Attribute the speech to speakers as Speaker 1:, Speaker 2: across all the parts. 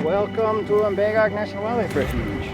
Speaker 1: Welcome to Umbagog National Wildlife Refuge.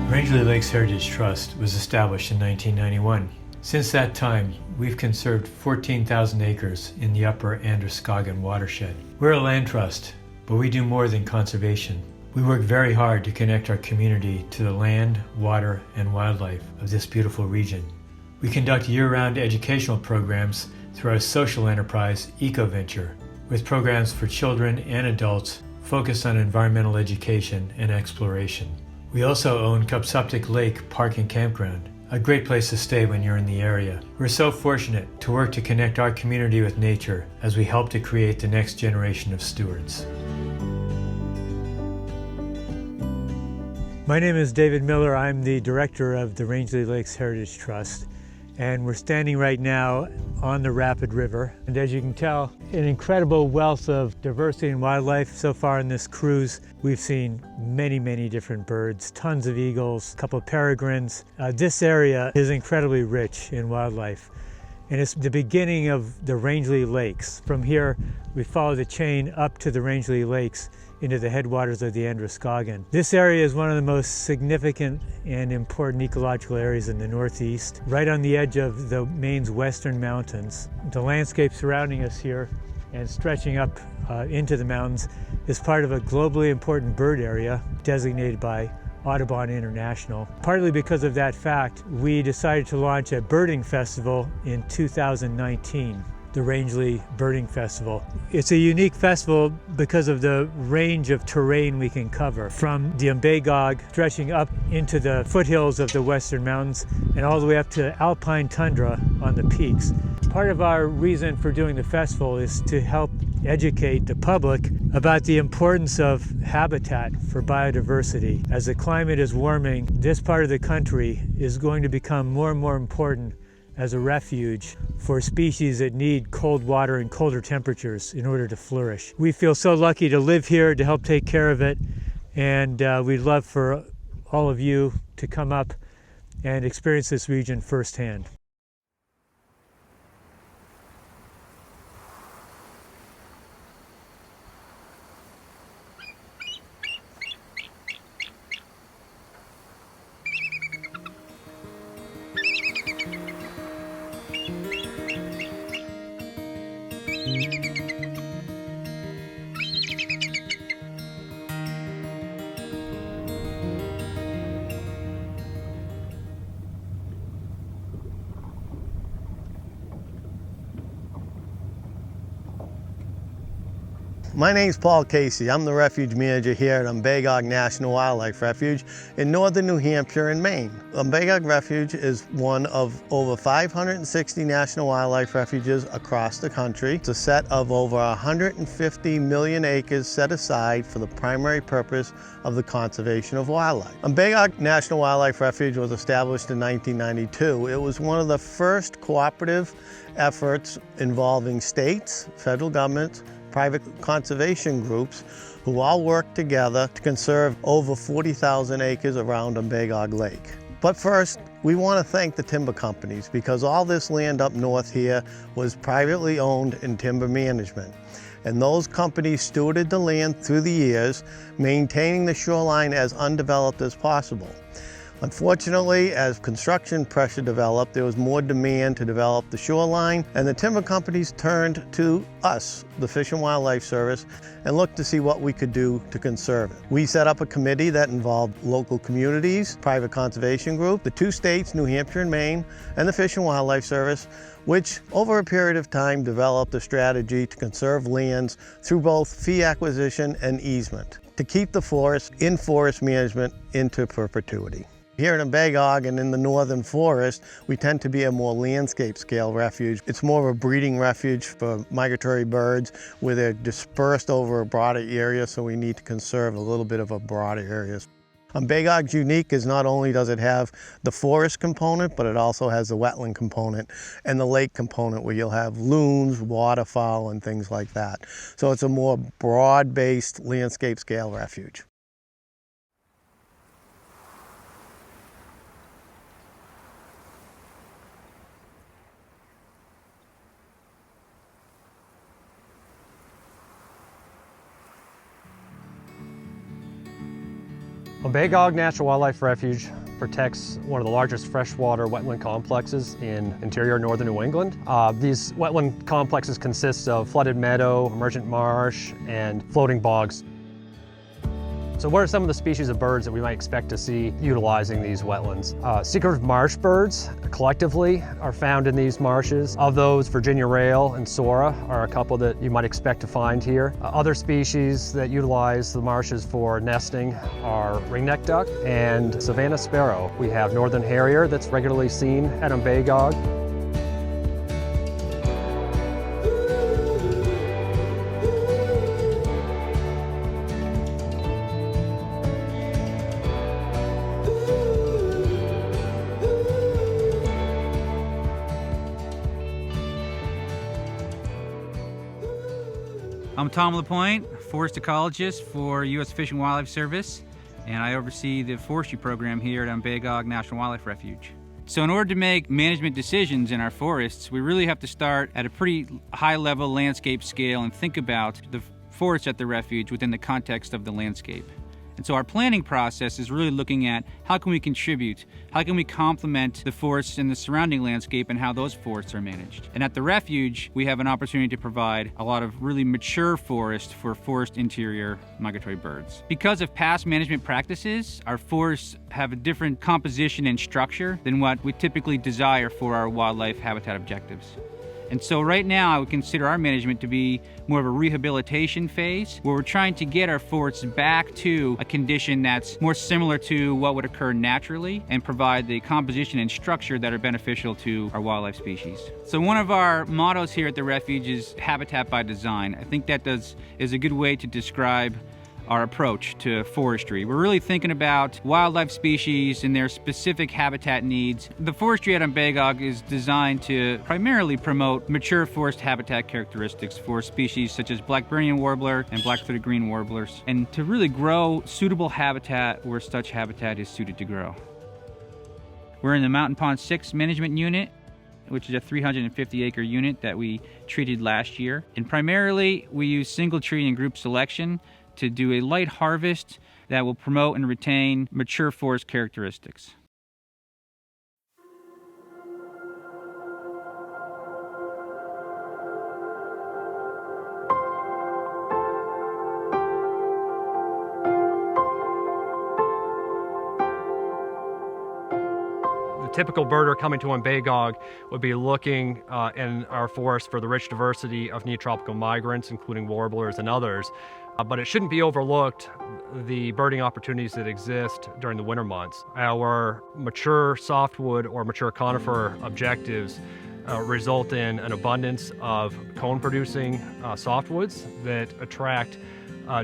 Speaker 2: Rangeley Lakes Heritage Trust was established in 1991. Since that time, we've conserved 14,000 acres in the upper Androscoggin watershed. We're a land trust, but we do more than conservation. We work very hard to connect our community to the land, water, and wildlife of this beautiful region. We conduct year-round educational programs through our social enterprise, EcoVenture, with programs for children and adults focused on environmental education and exploration. We also own Umbagog Lake Park and Campground, a great place to stay when you're in the area. We're so fortunate to work to connect our community with nature as we help to create the next generation of stewards. My name is David Miller. I'm the director of the Rangeley Lakes Heritage Trust, and we're standing right now on the rapid river. And as you can tell, an incredible wealth of diversity and wildlife. So far in this cruise, we've seen many different birds, tons of eagles, a couple of peregrines. This area is incredibly rich in wildlife, and it's the beginning of the Rangeley Lakes. From here, we follow the chain up to the Rangeley Lakes into the headwaters of the Androscoggin. This area is one of the most significant and important ecological areas in the Northeast, right on the edge of the Maine's Western Mountains. The landscape surrounding us here and stretching up into the mountains is part of a globally important bird area designated by Audubon International. Partly because of that fact, we decided to launch a birding festival in 2019. The Rangeley Birding Festival. It's a unique festival because of the range of terrain we can cover, from the Umbagog stretching up into the foothills of the Western Mountains and all the way up to alpine tundra on the peaks. Part of our reason for doing the festival is to help educate the public about the importance of habitat for biodiversity. As the climate is warming, this part of the country is going to become more and more important as a refuge for species that need cold water and colder temperatures in order to flourish. We feel so lucky to live here, to help take care of it, and we'd love for all of you to come up and experience this region firsthand.
Speaker 3: My name's Paul Casey. I'm the refuge manager here at Umbagog National Wildlife Refuge in northern New Hampshire and Maine. Umbagog Refuge is one of over 560 national wildlife refuges across the country. It's a set of over 150 million acres set aside for the primary purpose of the conservation of wildlife. Umbagog National Wildlife Refuge was established in 1992. It was one of the first cooperative efforts involving states, federal governments, private conservation groups who all work together to conserve over 40,000 acres around Umbagog Lake. But first, we want to thank the timber companies because all this land up north here was privately owned in timber management. And those companies stewarded the land through the years, maintaining the shoreline as undeveloped as possible. Unfortunately, as construction pressure developed, there was more demand to develop the shoreline, and the timber companies turned to us, the Fish and Wildlife Service, and looked to see what we could do to conserve it. We set up a committee that involved local communities, private conservation group, the two states, New Hampshire and Maine, and the Fish and Wildlife Service, which over a period of time developed a strategy to conserve lands through both fee acquisition and easement, to keep the forest in forest management into perpetuity. Here in Umbagog and in the northern forest, we tend to be a more landscape scale refuge. It's more of a breeding refuge for migratory birds where they're dispersed over a broader area, so we need to conserve a little bit of a broader area. Umbagog's unique is not only does it have the forest component, but it also has the wetland component and the lake component where you'll have loons, waterfowl, and things like that. So it's a more broad-based landscape scale refuge.
Speaker 4: Umbagog National Wildlife Refuge protects one of the largest freshwater wetland complexes in interior northern New England. These wetland complexes consist of flooded meadow, emergent marsh, and floating bogs. So what are some of the species of birds that we might expect to see utilizing these wetlands? Secretive marsh birds collectively are found in these marshes. Of those, Virginia rail and Sora are a couple that you might expect to find here. Other species that utilize the marshes for nesting are ringneck duck and Savannah sparrow. We have northern harrier that's regularly seen at Umbagog.
Speaker 5: I'm Tom LaPointe, forest ecologist for U.S. Fish and Wildlife Service, and I oversee the forestry program here at Umbagog National Wildlife Refuge. So in order to make management decisions in our forests, we really have to start at a pretty high-level landscape scale and think about the forests at the refuge within the context of the landscape. And so our planning process is really looking at how can we contribute, how can we complement the forests in the surrounding landscape and how those forests are managed. And at the refuge, we have an opportunity to provide a lot of really mature forest for forest interior migratory birds. Because of past management practices, our forests have a different composition and structure than what we typically desire for our wildlife habitat objectives. And so right now I would consider our management to be more of a rehabilitation phase where we're trying to get our forests back to a condition that's more similar to what would occur naturally and provide the composition and structure that are beneficial to our wildlife species. So one of our mottos here at the refuge is habitat by design. I think that is a good way to describe our approach to forestry. We're really thinking about wildlife species and their specific habitat needs. The forestry at Umbagog is designed to primarily promote mature forest habitat characteristics for species such as black-burnian warbler and black-throated green warblers, and to really grow suitable habitat where such habitat is suited to grow. We're in the Mountain Pond 6 Management Unit, which is a 350-acre unit that we treated last year. And primarily, we use single tree and group selection to do a light harvest that will promote and retain mature forest characteristics.
Speaker 4: The typical birder coming to Umbagog would be looking in our forest for the rich diversity of neotropical migrants, including warblers and others. But it shouldn't be overlooked the birding opportunities that exist during the winter months. Our mature softwood or mature conifer objectives result in an abundance of cone-producing softwoods that attract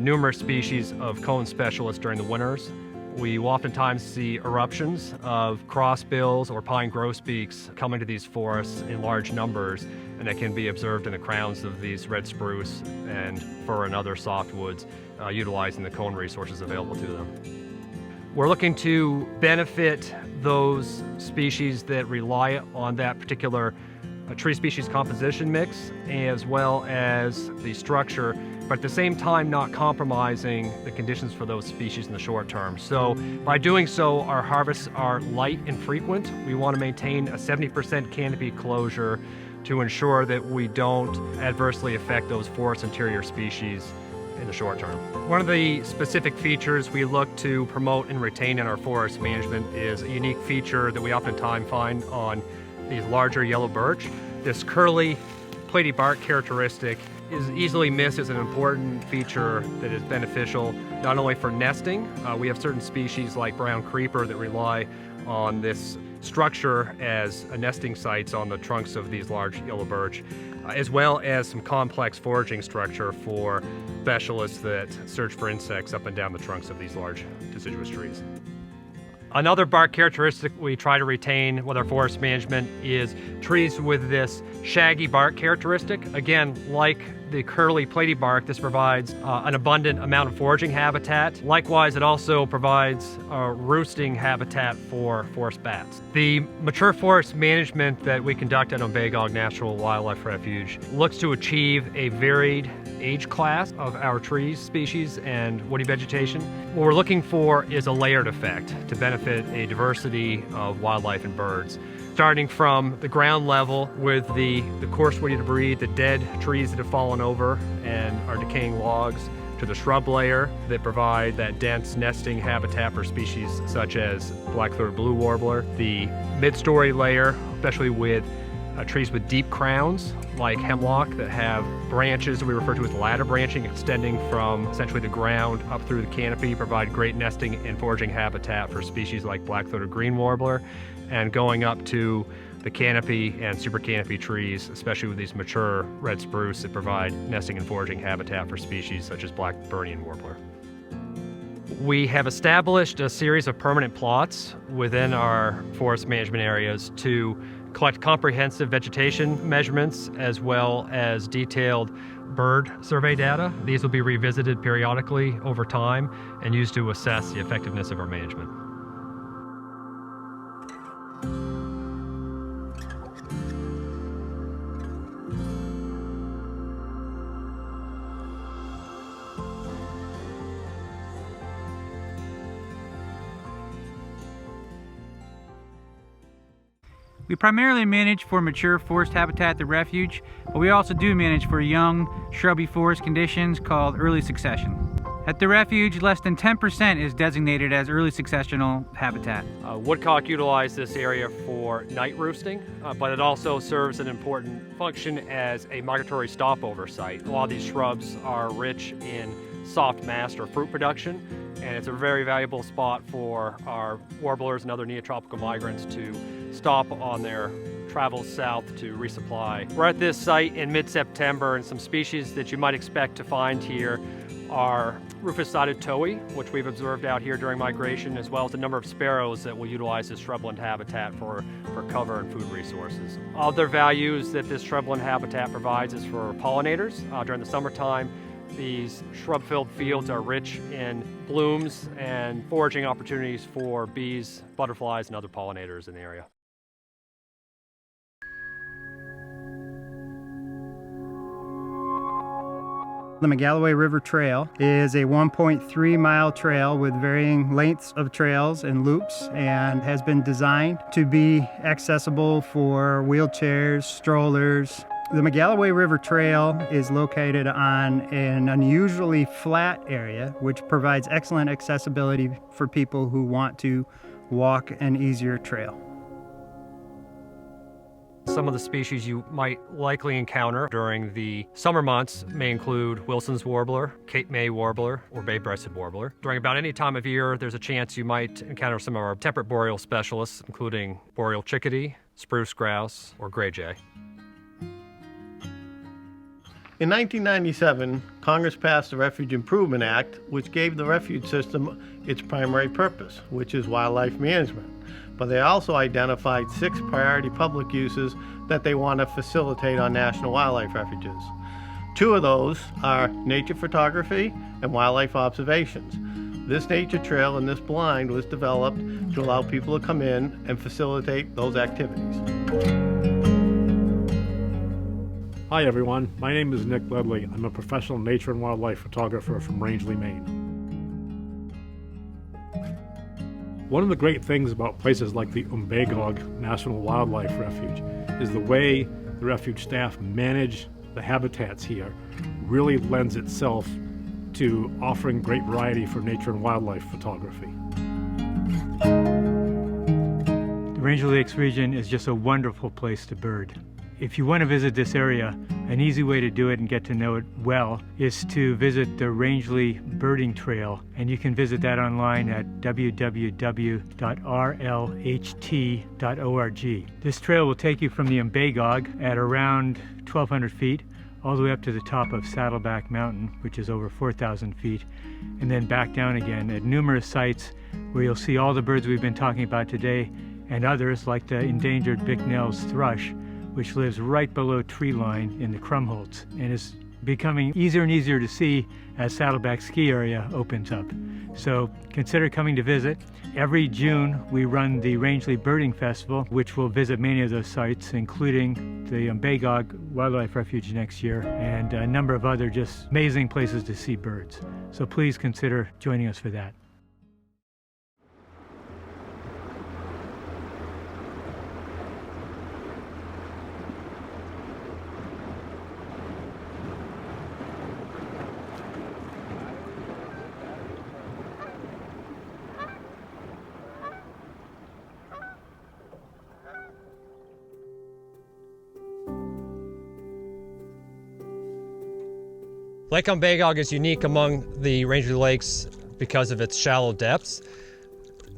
Speaker 4: numerous species of cone specialists during the winters. We oftentimes see eruptions of crossbills or pine grosbeaks coming to these forests in large numbers, and that can be observed in the crowns of these red spruce and fir and other softwoods, utilizing the cone resources available to them. We're looking to benefit those species that rely on that particular a tree species composition mix as well as the structure, but at the same time not compromising the conditions for those species in the short term. So by doing so, our harvests are light and frequent. We want to maintain a 70% canopy closure to ensure that we don't adversely affect those forest interior species in the short term. One of the specific features we look to promote and retain in our forest management is a unique feature that we oftentimes find on these larger yellow birch. This curly, platy bark characteristic is easily missed as an important feature that is beneficial not only for nesting. We have certain species like brown creeper that rely on this structure as a nesting sites on the trunks of these large yellow birch, as well as some complex foraging structure for specialists that search for insects up and down the trunks of these large deciduous trees. Another bark characteristic we try to retain with our forest management is trees with this shaggy bark characteristic. Again, like the curly platy bark, this provides an abundant amount of foraging habitat. Likewise, it also provides a roosting habitat for forest bats. The mature forest management that we conduct at Umbagog National Wildlife Refuge looks to achieve a varied age class of our trees, species, and woody vegetation. What we're looking for is a layered effect to benefit a diversity of wildlife and birds. Starting from the ground level with the coarse woody debris, the dead trees that have fallen over and are decaying logs, to the shrub layer that provide that dense nesting habitat for species such as black-throated blue warbler, the mid-story layer, especially with trees with deep crowns like hemlock that have branches that we refer to as ladder branching extending from essentially the ground up through the canopy, provide great nesting and foraging habitat for species like black-throated green warbler, and going up to the canopy and super canopy trees, especially with these mature red spruce that provide nesting and foraging habitat for species such as black Burnian warbler. We have established a series of permanent plots within our forest management areas to collect comprehensive vegetation measurements as well as detailed bird survey data. These will be revisited periodically over time and used to assess the effectiveness of our management.
Speaker 5: We primarily manage for mature forest habitat at the refuge, but we also do manage for young shrubby forest conditions called early succession. At the refuge, less than 10% is designated as early successional habitat.
Speaker 4: Woodcock utilize this area for night roosting, but it also serves an important function as a migratory stopover site. A lot of these shrubs are rich in soft mast or fruit production, and it's a very valuable spot for our warblers and other neotropical migrants to stop on their travels south to resupply. We're at this site in mid-September, and some species that you might expect to find here are rufous-sided towhee, which we've observed out here during migration, as well as a number of sparrows that will utilize this shrubland habitat for cover and food resources. Other values that this shrubland habitat provides is for pollinators. During the summertime, these shrub-filled fields are rich in blooms and foraging opportunities for bees, butterflies, and other pollinators in the area.
Speaker 1: The McGalloway River Trail is a 1.3 mile trail with varying lengths of trails and loops, and has been designed to be accessible for wheelchairs, strollers. The McGalloway River Trail is located on an unusually flat area, which provides excellent accessibility for people who want to walk an easier trail.
Speaker 4: Some of the species you might likely encounter during the summer months may include Wilson's warbler, Cape May warbler, or bay-breasted warbler. During about any time of year, there's a chance you might encounter some of our temperate boreal specialists, including boreal chickadee, spruce grouse, or gray jay.
Speaker 3: In 1997, Congress passed the Refuge Improvement Act, which gave the refuge system its primary purpose, which is wildlife management. But they also identified 6 priority public uses that they want to facilitate on national wildlife refuges. 2 of those are nature photography and wildlife observations. This nature trail and this blind was developed to allow people to come in and facilitate those activities.
Speaker 6: Hi everyone, my name is Nick Ledley. I'm a professional nature and wildlife photographer from Rangeley, Maine. One of the great things about places like the Umbagog National Wildlife Refuge is the way the refuge staff manage the habitats here really lends itself to offering great variety for nature and wildlife photography.
Speaker 2: The Rangeley Lakes region is just a wonderful place to bird. If you want to visit this area, an easy way to do it and get to know it well is to visit the Rangeley Birding Trail, and you can visit that online at www.rlht.org. This trail will take you from the Umbagog at around 1,200 feet all the way up to the top of Saddleback Mountain, which is over 4,000 feet, and then back down again at numerous sites where you'll see all the birds we've been talking about today and others like the endangered Bicknell's thrush, which lives right below tree line in the Krumholtz and is becoming easier and easier to see as Saddleback ski area opens up. So consider coming to visit. Every June we run the Rangeley Birding Festival, which will visit many of those sites, including the Umbagog Wildlife Refuge next year and a number of other just amazing places to see birds. So please consider joining us for that.
Speaker 4: Lake Umbagog is unique among the Rangeley Lakes because of its shallow depths.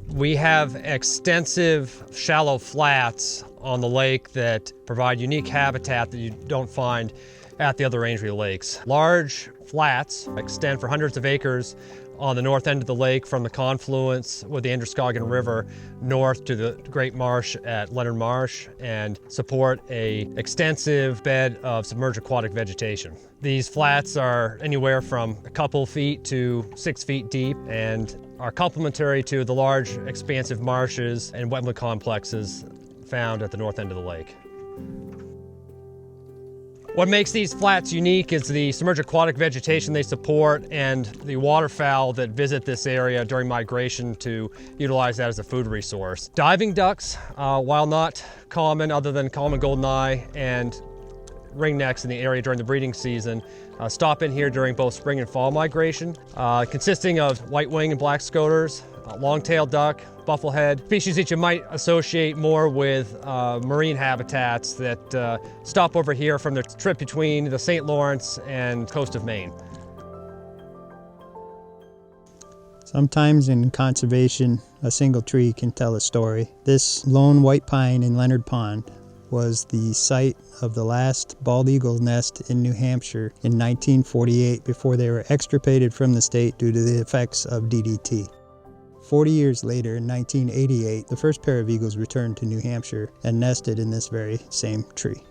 Speaker 4: We have extensive shallow flats on the lake that provide unique habitat that you don't find at the other Rangeley Lakes. Large flats extend for hundreds of acres on the north end of the lake from the confluence with the Androscoggin River north to the Great Marsh at Leonard Marsh and support an extensive bed of submerged aquatic vegetation. These flats are anywhere from a couple feet to 6 feet deep and are complementary to the large expansive marshes and wetland complexes found at the north end of the lake. What makes these flats unique is the submerged aquatic vegetation they support and the waterfowl that visit this area during migration to utilize that as a food resource. Diving ducks, while not common other than common goldeneye and ringnecks in the area during the breeding season, stop in here during both spring and fall migration, consisting of white-winged and black scoters, long-tailed duck, bufflehead, species that you might associate more with marine habitats that stop over here from their trip between the St. Lawrence and coast of Maine.
Speaker 1: Sometimes in conservation, a single tree can tell a story. This lone white pine in Leonard Pond was the site of the last bald eagle nest in New Hampshire in 1948 before they were extirpated from the state due to the effects of DDT. 40 years later, in 1988, the first pair of eagles returned to New Hampshire and nested in this very same tree.